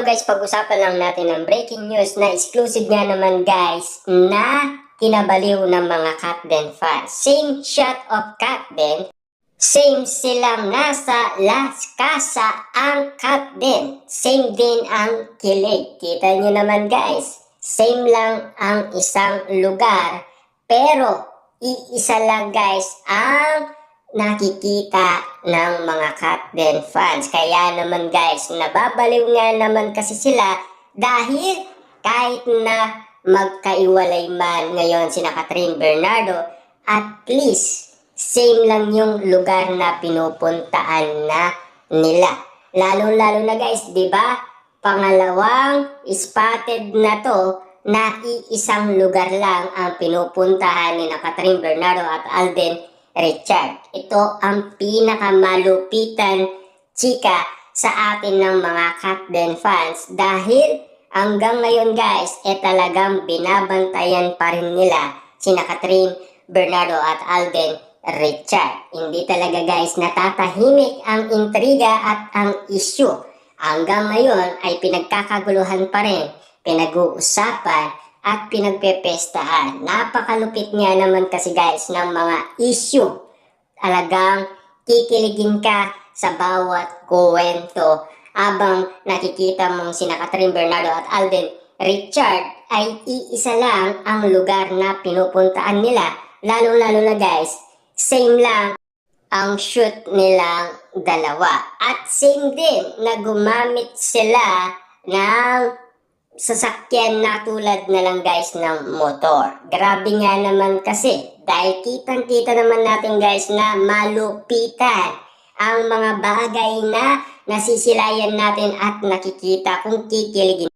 Hello guys, pag-usapan lang natin ng breaking news na exclusive nga naman guys na kinabaliw ng mga Katden fans. Same shot of Katden, same silang nasa Las Casa ang Katden. Same din ang kilig. Kita nyo naman guys, same lang ang isang lugar pero iisa lang guys ang nakikita ng mga Katden fans. Kaya naman guys, nababaliw nga naman kasi sila dahil kahit na magkaiwalay man ngayon sina Kathryn Bernardo, at least same lang yung lugar na pinupuntaan na nila. Lalo-lalo na guys, di ba? Pangalawang spotted na to na iisang lugar lang ang pinupuntahan ni Kathryn Bernardo at Alden Richard. Ito ang pinakamalupitan chika sa atin ng mga Katden fans dahil hanggang ngayon guys talagang binabantayan pa rin nila sina Kathryn Bernardo at Alden Richard. Hindi talaga guys natatahimik ang intriga at ang issue. Hanggang ngayon ay pinagkakaguluhan pa rin, pinag-uusapan at pinagpepestahan. Napakalupit nga naman kasi guys ng mga issue. Talagang kikiligin ka sa bawat kwento habang nakikita mong sina Kathryn Bernardo at Alden Richard ay iisa lang ang lugar na pinupuntaan nila. Lalo-lalo na guys, same lang ang shoot nilang dalawa. At same din na gumamit sila ng sasakyan na tulad na lang guys ng motor. Grabe nga naman kasi dahil kitang-kita naman natin guys na malupitan ang mga bagay na nasisilayan natin at nakikita kung kikiligin.